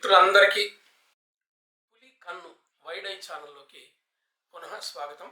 మిత్రులందరికీ పులి కన్ను వైడ్ ఐ ఛానల్లోకి పునః స్వాగతం,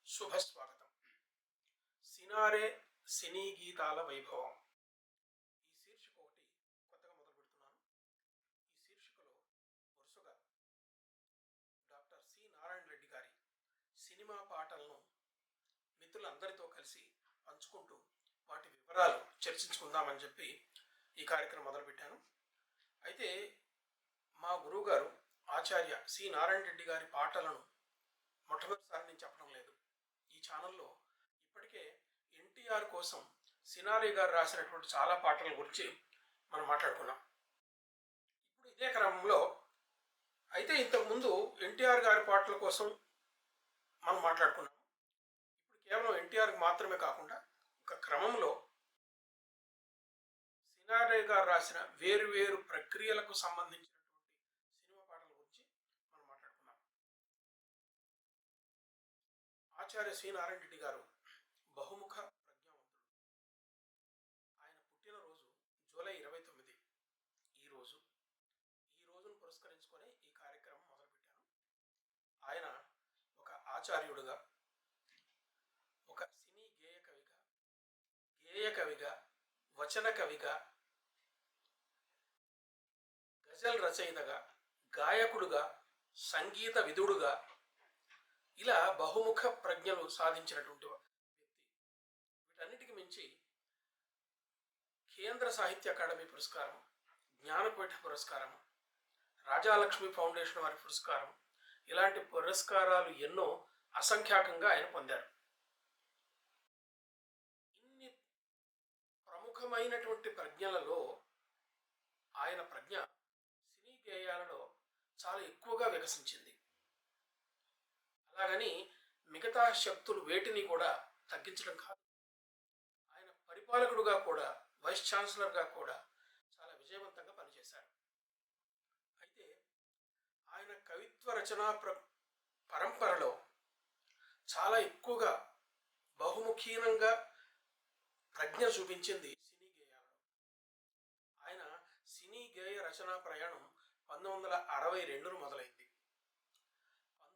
శుభస్వాగతం. సినారే సినీ గీతాల వైభవం ఈ శీర్షిక ఒకటి కొత్తగా మొదలు పెడుతున్నాను. ఈ శీర్షికలో వరుసగా డాక్టర్ సి నారాయణ రెడ్డి గారి సినిమా పాటలను మిత్రులందరితో కలిసి పంచుకుంటూ వాటి వివరాలు చర్చించుకుందామని చెప్పి ఈ కార్యక్రమం మొదలుపెట్టాను. అయితే మా గురువుగారు ఆచార్య సి నారాయణ రెడ్డి గారి పాటలను మొట్టమొదటిసారి నేను చెప్పడం లేదు. ఈ ఛానల్లో ఇప్పటికే ఎన్టీఆర్ కోసం సినారే గారు రాసినటువంటి చాలా పాటల గురించి మనం మాట్లాడుకున్నాం. ఇప్పుడు ఇదే క్రమంలో అయితే ఇంతకుముందు ఎన్టీఆర్ గారి పాటల కోసం మనం మాట్లాడుకున్నాం. ఇప్పుడు కేవలం ఎన్టీఆర్కి మాత్రమే కాకుండా ఒక క్రమంలో సినారే గారు రాసిన వేరు ప్రక్రియలకు సంబంధించినటువంటి సినిమా పాటల గురించి మనం మాట్లాడుకున్నాం. ఆచార్య శ్రీ నారాయణ రెడ్డి గారు బహుముఖ ప్రజ్ఞావంతుడు. ఆయన పుట్టినరోజు జూలై 29. ఈ రోజును పురస్కరించుకొని ఈ కార్యక్రమం మొదలుపెట్టాను. ఆయన ఒక ఆచార్యుడుగా, ఒక సినీ గేయ కవిగా, వచన కవిగా, గజల్ రచయితగా, గాయకుడుగా, సంగీత విధుడుగా ఇలా బహుముఖ ప్రజ్ఞలు సాధించినటువంటి వ్యక్తి. వీటన్నిటికి మించి కేంద్ర సాహిత్య అకాడమీ పురస్కారం, జ్ఞానపీఠ పురస్కారం, రాజాలక్ష్మి ఫౌండేషన్ వారి పురస్కారం, ఇలాంటి పురస్కారాలు ఎన్నో అసంఖ్యాకంగా ఆయన పొందారు. ఇన్ని ప్రముఖమైనటువంటి ప్రజ్ఞలలో ఆయన ప్రజ్ఞ సినీ గేయాలలో చాలా ఎక్కువగా వికసించింది. అలాగని మిగతా శక్తులు వేటిని కూడా తగ్గించడం కాదు. ఆయన పరిపాలకుడుగా కూడా, వైస్ ఛాన్సలర్గా కూడా చాలా విజయవంతంగా పనిచేశారు. అయితే ఆయన కవిత్వ రచనా పరంపరలో చాలా ఎక్కువగా బహుముఖీనంగా ప్రజ్ఞ చూపించింది సినీ గేయాలలో. ఆయన సినీ గేయ రచనా ప్రయాణం 1962 మొదలైంది.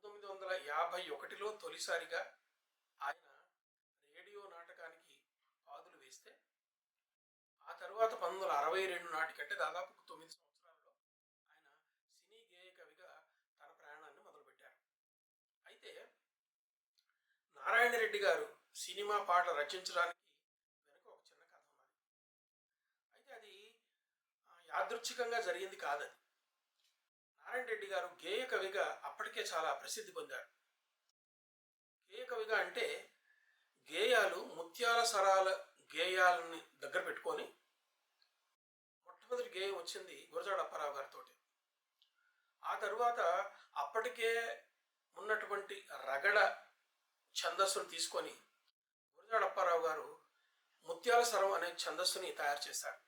1951లో తొలిసారిగా ఆయన రేడియో నాటకానికి పాదులు వేస్తే, ఆ తర్వాత 1962 నాటికంటే దాదాపు 9 సంవత్సరాలలో ఆయన సినీ గేయ కవిగా తన ప్రయాణాన్ని మొదలుపెట్టారు. అయితే నారాయణ రెడ్డి గారు సినిమా పాట రచించడానికి వెనుక ఒక చిన్న కథ ఉన్నది. అయితే అది యాదృచ్ఛికంగా జరిగింది కాదది. నారాయణ రెడ్డి గారు గేయ కవిగా అప్పటికే చాలా ప్రసిద్ధి పొందారు. గేయ కవిగా అంటే గేయాలు, ముత్యాల సరాల గేయాలని దగ్గర పెట్టుకొని మొట్టమొదటి గేయం వచ్చింది గురజాడ అప్పారావు గారితో. ఆ తరువాత అప్పటికే ఉన్నటువంటి రగడ ఛందస్సును తీసుకొని గురజాడ అప్పారావు గారు ముత్యాల సరం అనే ఛందస్సుని తయారు చేశారు.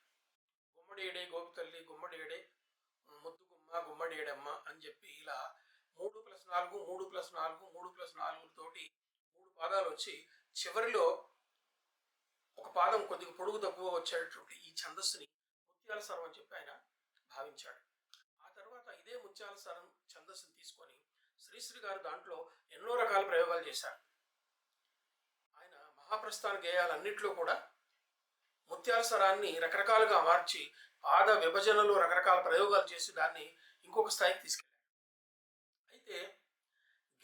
గుమ్మడి ఏడే గోపితల్లి, గుమ్మడి ఏడే ముద్దు గుమ్మ, గుమ్మడి ఏడమ్మ అని చెప్పి ఇలా 3+4 3+4 3+4 తోటి 3 పాదాలు వచ్చి చివరిలో ఒక పాదం కొద్దిగా పొడుగు తక్కువ వచ్చేటటువంటి ఈ ఛందస్సుని ముత్యాల సరం అని చెప్పి ఆయన భావించాడు. ఆ తర్వాత ఇదే ముత్యాల సరం ఛందస్సుని తీసుకొని శ్రీశ్రీ గారు దాంట్లో ఎన్నో రకాల ప్రయోగాలు చేశారు. ఆయన మహాప్రస్థాన గేయాలన్నింటిలో కూడా ముత్యాల సరాన్ని రకరకాలుగా మార్చి పాద విభజనలో రకరకాల ప్రయోగాలు చేసి దాన్ని ఇంకొక స్థాయికి తీసుకెళ్ళారు. అయితే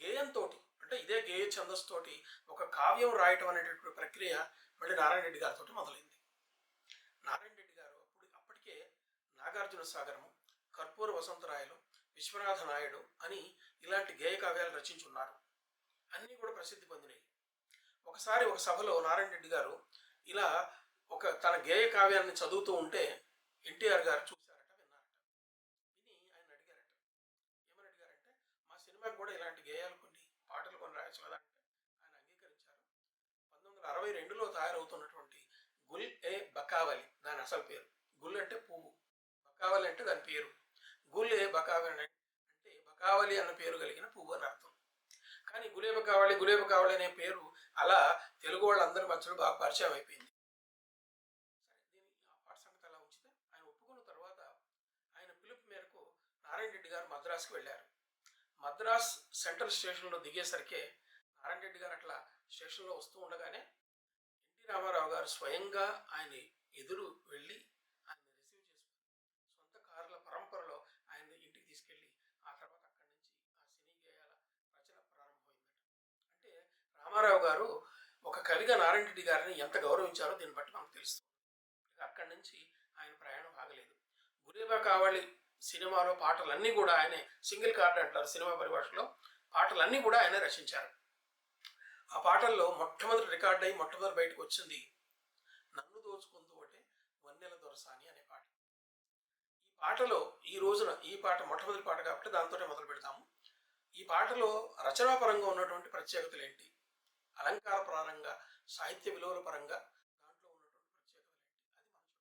గేయంతో, అంటే ఇదే గేయ ఛందస్సుతోటి ఒక కావ్యం రాయటం అనేటటువంటి ప్రక్రియ మళ్ళీ నారాయణ రెడ్డి గారితో మొదలైంది. నారాయణ రెడ్డి గారు అప్పటికే నాగార్జున సాగరము, కర్పూర వసంతరాయలు, విశ్వనాథ నాయుడు అని ఇలాంటి గేయ కావ్యాలు రచించున్నారు. అన్నీ కూడా ప్రసిద్ధి పొందినాయి. ఒకసారి ఒక సభలో నారాయణ రెడ్డి గారు ఇలా తన గేయ కావ్యాన్ని చదువుతూ ఉంటే ఎన్టీఆర్ గారు చూశారట, విన్నారట. విని ఆయన అడిగారట. ఏమని అడిగారంటే, మా సినిమాకి కూడా ఇలాంటి గేయాలు పాటలు కొన్ని రాయొచ్చు కదా అంటే ఆయన అంగీకరించారు. 1962లో తయారవుతున్నటువంటి గుల్ ఏ బకావలి, దాని అసలు పేరు. గుల్ అంటే పువ్వు, బకావలి అంటే దాని పేరు. గుల్ ఏ బకావలి అంటే బకావలి అన్న పేరు కలిగిన పువ్వు అని అర్థం. కానీ గులేబకావళి అనే పేరు అలా తెలుగు వాళ్ళందరి మధ్యలో బాగా పరిచయం అయిపోయింది. మద్రాసుకు వెళ్ళారు. మద్రాస్ సెంట్రల్ స్టేషన్లో దిగేసరికి నారాయణ రెడ్డి గారు అట్లా స్టేషన్లో వస్తూ ఉండగానే ఎన్టీ రామారావు గారు స్వయంగా ఆయన ఎదురు వెళ్ళి ఆయన రిసీవ్ చేసుకుని సొంత కార్ల పరంపరలో ఆయన ఇంటికి తీసుకెళ్ళి ఆ తర్వాత అక్కడి నుంచి ఆ సినీ గేయాల రచన ప్రారంభమైందట. అంటే రామారావు గారు ఒక కవిగా నారాయణ రెడ్డి గారిని ఎంత గౌరవించారో దీన్ని బట్టి మనకు తెలుస్తుంది. అక్కడి నుంచి ఆయన ప్రయాణం ఆగలేదు. గురేబా కావాలి సినిమాలో పాటలన్నీ కూడా ఆయనే, సింగిల్ కార్డ్ అంటారు సినిమా పరిభాషలో, పాటలన్నీ కూడా ఆయనే రచించారు. ఆ పాటల్లో మొట్టమొదటి రికార్డ్ అయ్యి మొట్టమొదటి బయటకు వచ్చింది నన్ను దోచుకుంటూ ఒకటే వన్నెల దొరసాని అనే పాట. ఈ పాటలో ఈ రోజున ఈ పాట మొట్టమొదటి పాట కాబట్టి దాంతోనే మొదలు పెడతాము. ఈ పాటలో రచనాపరంగా ఉన్నటువంటి ప్రత్యేకతలు ఏంటి, అలంకార పరంగా, సాహిత్య విలువల పరంగా దాంట్లో ఉన్నటువంటి ప్రత్యేకతలు ఏంటి, అది మనం చెప్పుకోవాలి.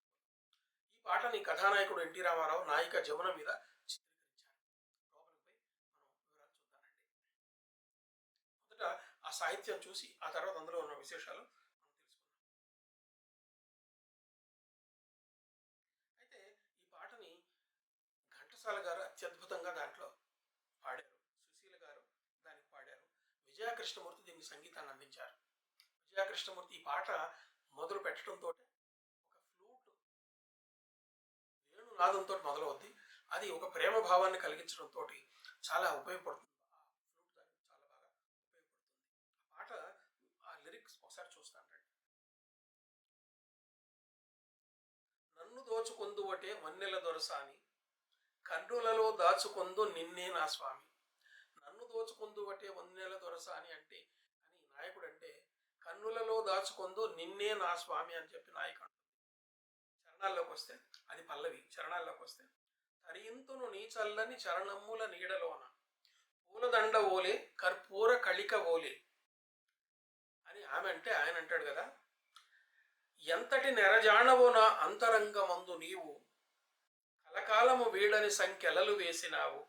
ఈ పాటని కథానాయకుడు ఎన్టీ రామారావు నాయిక జమున మీద చిత్రీకరించారు. లోపలికి పోయి మనం వివరాలు చూద్దామండి. మొదట ఆ సాహిత్యం చూసి ఆ తర్వాత అందులో ఉన్న విశేషాలు మనం తెలుసుకుందాం. అయితే ఈ పాటని ఘంటసాల గారు అత్యద్భుతంగా దాంట్లో పాడారు, సుశీల గారు దానికి పాడారు, విజయ కృష్ణమూర్తి దీనికి సంగీతాన్ని అందించారు. విజయ కృష్ణమూర్తి ఈ పాట మొదలు పెట్టడంతో ఒక ఫ్లూట్ వేణునాదంతో మొదలవుద్ది. అది ఒక ప్రేమ భావాన్ని కలిగించడంతో చాలా ఉపయోగపడుతుంది. ఆ ఫ్లూట్ దానికి చాలా బాగా ఉపయోగపడుతుంది. ఆ పాట ఆ లిరిక్స్ ఒకసారి చూస్తాను రండి. నన్ను దోచుకొందువటే వన్నెల దొరసాని, కన్నులలో దాచుకొందు నిన్నే నా స్వామి. నన్ను దోచుకొందువటే వన్నెల దొరసాని అంటే అని నాయకుడు అంటే, కన్నులలో దాచుకొందు నిన్నే నా స్వామి అని చెప్పి నాయకుడు. చరణాల్లోకి వస్తే అది పల్లవి. చరణాల్లోకి వస్తే తరియింతును నీ చల్లని చరణమ్ముల నీడలోన పూలదండ ఓలే కర్పూర కళిక ఓలే అని ఆమె అంటే ఆయన అంటాడు కదా, ఎంతటి నెరజాణవో నా అంతరంగమందు నీవు కలకాలము వీడని సంఖ్యలలు వేసినావు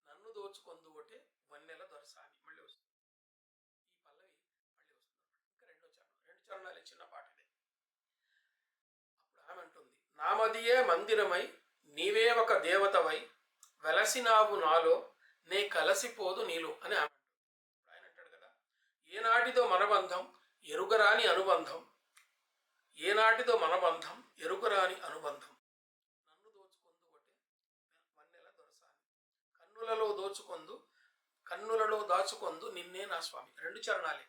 నన్ను దోచుకొందు ఒకటే వన్నెల దొరసాని. మళ్ళీ వస్తుంది ఈ పల్లవి, మళ్ళీ వస్తుంది. ఇంకా రెండు చరణాలు చిన్న పాట ఇదే. అప్పుడు ఆమె అంటుంది, నామదియే మందిరమై నీవే ఒక దేవతవై వెలసినావు నాలో నే కలసిపోదు నీలో అని ఆమె అంటుంది. ఆయన అంటాడు కదా, ఏనాటిదో మనబంధం ఎరుగరాని అనుబంధం, ఏనాటిదో మనబంధం ఎరుగరాని అనుబంధం, నన్ను దోచుకొందు ఒకటే వన్నెల దొరసాని, కన్నులలో దాచుకొందు నిన్నే నా స్వామి. రెండు చరణాలు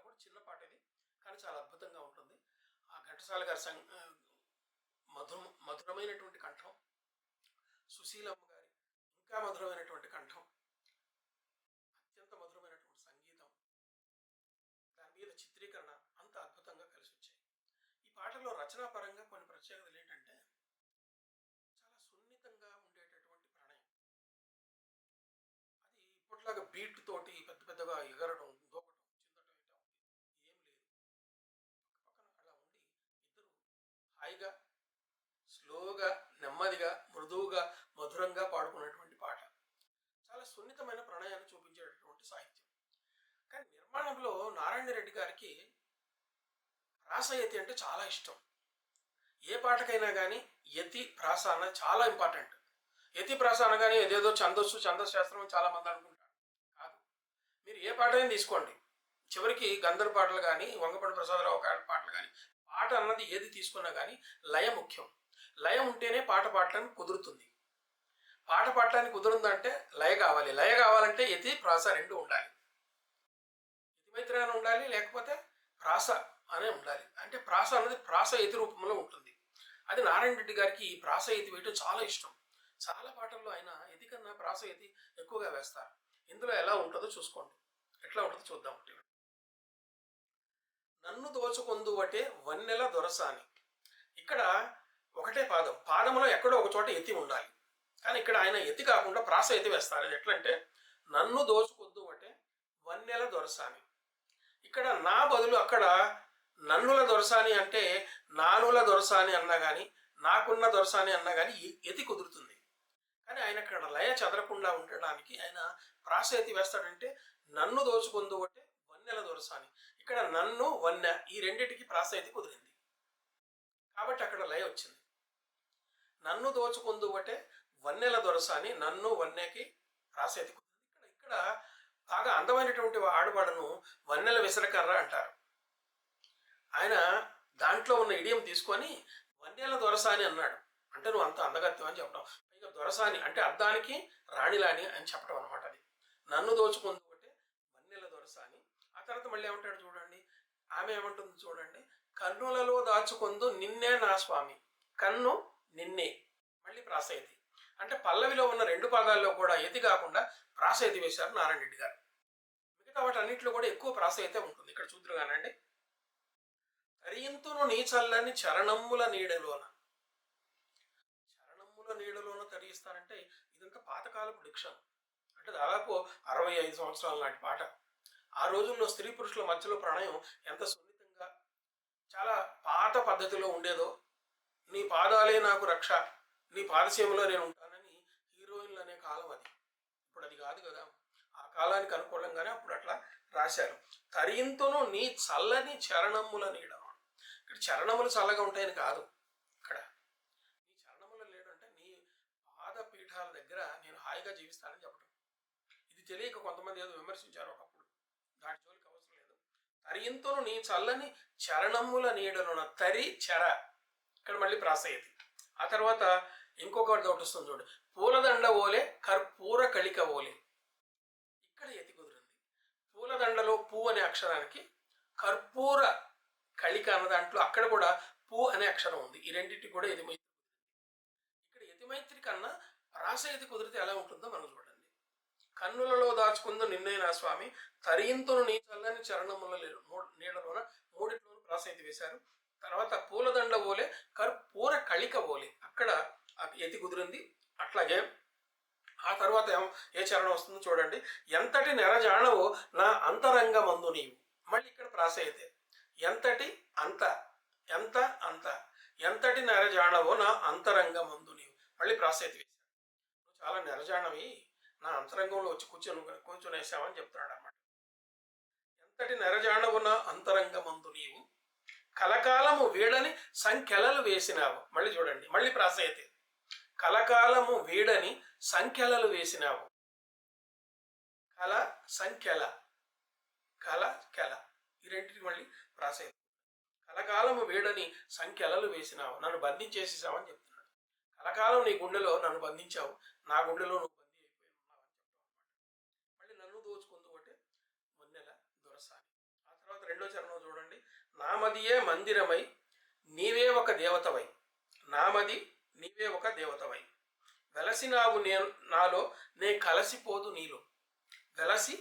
కూడా చిన్న పాట ఇది, కానీ చాలా అద్భుతంగా ఉంటుంది. ఆ ఘంటసాల గారి మధురమైనటువంటి కంఠం, సుశీలమ్మ గారి ఇంకా మధురమైనటువంటి కంఠం, అత్యంత మధురమైనటువంటి సంగీతం, దాని మీద చిత్రీకరణ అంత అద్భుతంగా కలిసి వచ్చాయి. ఈ పాటలో రచనాపరంగా కొన్ని ప్రత్యేకతలు ఏంటంటే, చాలా సున్నితంగా ఉండేటటువంటి ప్రణయం. అది ఇప్పట్లాగా బీట్ తోటి పెద్ద పెద్దగా ఎగరడం, దూకటం, చిందటం ఇట్లా ఏం లేదు. పక్కన అలా ఉండి ఇద్దరు హాయిగా స్లోగా నెమ్మదిగా మృదువుగా మధురంగా పాడుకున్నటువంటి పాట. చాలా సున్నితమైన ప్రణయాన్ని చూపించేటటువంటి సాహిత్యం. కానీ నిర్మాణంలో నారాయణ రెడ్డి గారికి ప్రాసయతి అంటే చాలా ఇష్టం. ఏ పాటకైనా కానీ యతి ప్రాస అన్నది చాలా ఇంపార్టెంట్. యతి ప్రాస అనగానే ఏదేదో ఛందశాస్త్రం చాలా మంది అనుకుంటారు. కాదు, మీరు ఏ పాటైనా తీసుకోండి, చివరికి గంధర్వ పాటలు కానీ వంగపండు ప్రసాదరావు పాటలు కానీ, పాట అన్నది ఏది తీసుకున్నా కానీ లయ ముఖ్యం. లయ ఉంటేనే పాట పాడటానికి కుదురుతుంది. పాట పాడటానికి కుదురుందంటే లయ కావాలి. లయ కావాలంటే యతి ప్రాస రెండు ఉండాలి. యతిమైత్రి ఉండాలి, లేకపోతే ప్రాస అనే ఉండాలి. అంటే ప్రాస అన్నది ప్రాస యతి రూపంలో ఉంటుంది. అది నారాయణ రెడ్డి గారికి ఈ ప్రాస యతి వేయటం చాలా ఇష్టం. చాలా పాటల్లో ఆయన యతి కన్నా ప్రాస యతి ఎక్కువగా వేస్తారు. ఇందులో ఎలా ఉంటుందో చూసుకోండి, ఎట్లా ఉంటుందో చూద్దాం. నన్ను దోచుకొందువటే వన్నెల దొరసాని. ఇక్కడ ఒకటే పాదం, పాదములో ఎక్కడో ఒక చోట యతి ఉండాలి. కానీ ఇక్కడ ఆయన యతి కాకుండా ప్రాస యతి వేస్తారు. అది ఎట్లంటే, నన్ను దోచుకొందువటే వన్నెల దొరసాని. ఇక్కడ నా బదులు అక్కడ నన్నుల దొరసాని అంటే నానుల దొరసాని అన్నా కానీ, నాకున్న దొరసాని అన్నా కానీ యతి కుదురుతుంది. కానీ ఆయన ఇక్కడ లయ చదరకుండా ఉండడానికి ఆయన ప్రాస యతి వేస్తాడంటే, నన్ను దోచుకొందువటే వన్నెల దొరసాని. ఇక్కడ నన్ను వన్నె ఈ రెండింటికి ప్రాస యతి కుదిరింది కాబట్టి అక్కడ లయ వచ్చింది. నన్ను దోచుకుందువటే వన్నెల దొరసాని నన్ను వన్నెకి రాసేది. ఇక్కడ ఇక్కడ బాగా అందమైనటువంటి ఆడవాడను వన్నెల విసరకర్ర అంటారు. ఆయన దాంట్లో ఉన్న ఇడియం తీసుకొని వన్నెల దొరసాని అన్నాడు. అంటే నువ్వు అంత అందగత్యం అని చెప్పడం. పైగా దొరసాని అంటే అద్దానికి రాణిలాని అని చెప్పడం అనమాట. అది నన్ను దోచుకుంది ఒకటే వన్నెల దొరసాని. ఆ తర్వాత మళ్ళీ ఏమంటాడు చూడండి, ఆమె ఏమంటుంది చూడండి, కన్నులలో దాచుకుందు నిన్నే నా స్వామి, కన్ను నిన్నే. మళ్ళీ ప్రాసయతి అంటే పల్లవిలో ఉన్న రెండు పాదాల్లో కూడా ఎతి కాకుండా ప్రాసయతి వేశారు నారాయణ రెడ్డి గారు. మిగతా వాటన్నింటిలో కూడా ఎక్కువ ప్రాసయతే ఉంటుంది. ఇక్కడ చూద్దరు కానండి, తరియంతును నీ చల్లని చరణమ్ముల నీడలోన. చరణమ్ముల నీడలోన తరిగిస్తానంటే ఇదంతా పాతకాలపు డిక్షన్. అంటే దాదాపు 65 సంవత్సరాల నాటి పాట. ఆ రోజుల్లో స్త్రీ పురుషుల మధ్యలో ప్రణయం ఎంత సున్నితంగా చాలా పాత పద్ధతిలో ఉండేదో. నీ పాదాలే నాకు రక్ష, నీ పాదసీమలో నేను ఉంటానని హీరోయిన్లు అనే కాలం అది. ఇప్పుడు అది కాదు కదా. ఆ కాలానికి అనుకూలంగానే అప్పుడు అట్లా రాశారు. తరియంతును నీ చల్లని చరణమ్ముల నీడ. ఇక్కడ చరణములు చల్లగా ఉంటాయని కాదు. ఇక్కడ నీ చరణములు లేడంటే నీ పాదపీఠాల దగ్గర నేను హాయిగా జీవిస్తానని చెప్పడం. ఇది తెలియక కొంతమంది ఏదో విమర్శించారు ఒకప్పుడు. దాని జోలికి అవసరం లేదు. తరియంతును నీ చల్లని చరణముల నీడలున తరి చెర. ఇక్కడ మళ్ళీ ప్రాసయతి. ఆ తర్వాత ఇంకొకటి ఒకటి వస్తుంది చూడు, పూలదండ ఓలే కర్పూర కళిక ఓలే. ఇక్కడ ఎతి కుదిరింది. పూలదండలో పూ అనే అక్షరానికి కర్పూర కళిక అన్న దాంట్లో అక్కడ కూడా పూ అనే అక్షరం ఉంది. ఈ రెండింటికి కూడా యతిమైత్రి. ఇక్కడ యతిమైత్రి కన్నా ప్రాసయతి కుదిరితే ఎలా ఉంటుందో మనం చూడండి. కన్నులలో దాచుకుందో నిన్నే నా స్వామి, తరియంతును నీ చల్లని చరణముల నీడలోన మూడిట్లోనూ ప్రాసయతి వేశారు. తర్వాత పూలదండ ఓలే కర్పూర కళిక ఓలే, అక్కడ యతి కుదిరింది. అట్లాగే ఆ తర్వాత ఏ చరణం వస్తుందో చూడండి, ఎంతటి నెరజాణవో నా అంతరంగమందు నీవు. మళ్ళీ ఇక్కడ ప్రాసయతే. ఎంతటి అంత, ఎంత అంత, ఎంతటి నెరజాణవో నా అంతరంగమందు నీవు. మళ్ళీ ప్రాసయతి వేశారు. నువ్వు చాలా నెరజాణవి, నా అంతరంగంలో వచ్చి కూర్చొనేసావని చెప్తున్నాడు అన్నమాట. ఎంతటి నెరజాణవు నా అంతరంగమందు నీవు, కలకాలము వీడని సంఖ్యలలు వేసినావు. మళ్ళీ చూడండి, మళ్ళీ ప్రాసయతే. కలకాలము వీడని సంఖ్యలలు వేసినావు. కల సంఖ్యల, కల కెల, ఈ రెండింటికి మళ్ళీ ప్రాసయతి. కలకాలము వీడని సంఖ్యలలు వేసినావు, నన్ను బంధించేసేసావని చెప్తున్నాడు. కలకాలం నీ గుండెలో నన్ను బంధించావు, నా గుండెలో నువ్వు బందీ అయిపోయి ఉన్నావు అని చెప్తావు అనమాట. మళ్ళీ నన్ను దోచుకుందు అంటే వన్నెల దొరసాని. ఆ తర్వాత రెండో చరణం చూడండి, నామదియే మందిరమై నీవే ఒక దేవతవై. నామది నీవే ఒక దేవతవై, వెలసినావు నేను నాలో నే కలసిపోదు నీలో. వెలసి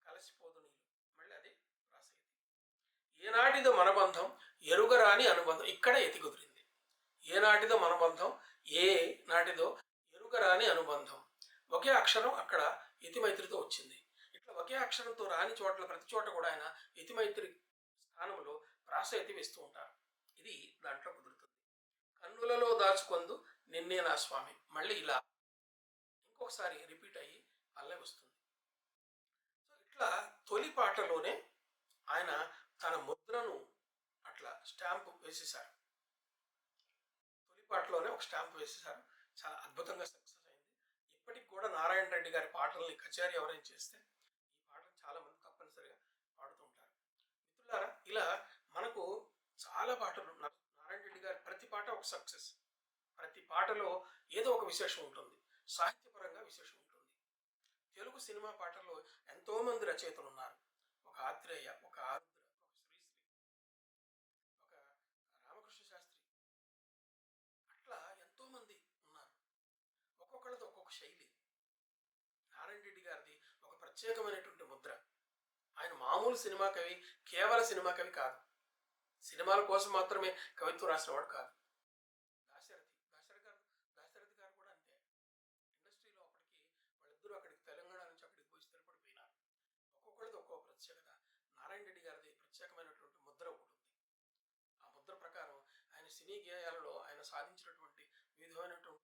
కలసిపోదు నీలో. మళ్ళీ అదే రాసేది. ఏనాటిదో మనబంధం ఎరుగరాని అనుబంధం. ఇక్కడ ఎతి కుదిరింది. ఏనాటిదో మనబంధం, ఏ నాటిదో ఎరుగరాని అనుబంధం. ఒకే అక్షరం అక్కడ యతిమైత్రితో వచ్చింది. ఇట్లా ఒకే అక్షరంతో రాని చోట్ల ప్రతి చోట కూడా ఆయన యతిమైత్రి స్థానంలో ప్రాసయతి వేస్తూ ఉంటారు. ఇది దాంట్లో కుదురుతుంది. కన్నులలో దాచుకొందు నిన్నే నా స్వామి. మళ్ళీ ఇలా ఇంకొకసారి రిపీట్ అయ్యి అల్లే వస్తుంది. సో ఇట్లా తొలి పాటలోనే ఆయన తన ముద్రను అట్లా స్టాంపు వేసేశారు. తొలి పాటలోనే ఒక స్టాంపు వేసేశారు. చాలా అద్భుతంగా సక్సెస్ అయింది. ఇప్పటికి కూడా నారాయణ రెడ్డి గారి పాటల్ని కచేరీ ఎవరైనా చేస్తే ఈ పాటలు చాలా మంది తప్పనిసరిగా పాడుతూ ఉంటారు. మిత్రులారా, ఇలా మనకు చాలా పాటలు నారాయణ రెడ్డి గారి ప్రతి పాట ఒక సక్సెస్. ప్రతి పాటలో ఏదో ఒక విశేషం ఉంటుంది. సాహిత్యపరంగా విశేషం ఉంటుంది. తెలుగు సినిమా పాటల్లో ఎంతోమంది రచయితలు ఉన్నారు. ఒక ఆత్రేయ, ఒక ఆరుద్ర, ఒక శ్రీశ్రీ, ఒక రామకృష్ణ శాస్త్రి, అట్లా ఎంతోమంది ఉన్నారు. ఒక్కొక్కళ్ళది ఒక్కొక్క శైలి. నారాయణ రెడ్డి గారిది ఒక ప్రత్యేకమైనటువంటి ముద్ర. ఆయన మామూలు సినిమా కవి, కేవల సినిమా కవి కాదు. సినిమాల కోసం మాత్రమే కవిత్వం రాసినవాడు కాదు. దాశరథి గారు కూడా అంతే. ఇండస్ట్రీలో అప్పటికి వాళ్ళిద్దరూ అక్కడికి తెలంగాణ నుంచి అక్కడికి పోయి స్థిరపడిపోయినారు. ఒక్కొక్కరిది ఒక్కొక్క ప్రత్యేకత. నారాయణ రెడ్డి గారిది ప్రత్యేకమైనటువంటి ముద్ర ఒకటి ఉంది. ఆ ముద్ర ప్రకారం ఆయన సినీ గేయాలలో ఆయన సాధించినటువంటి వివిధమైనటువంటి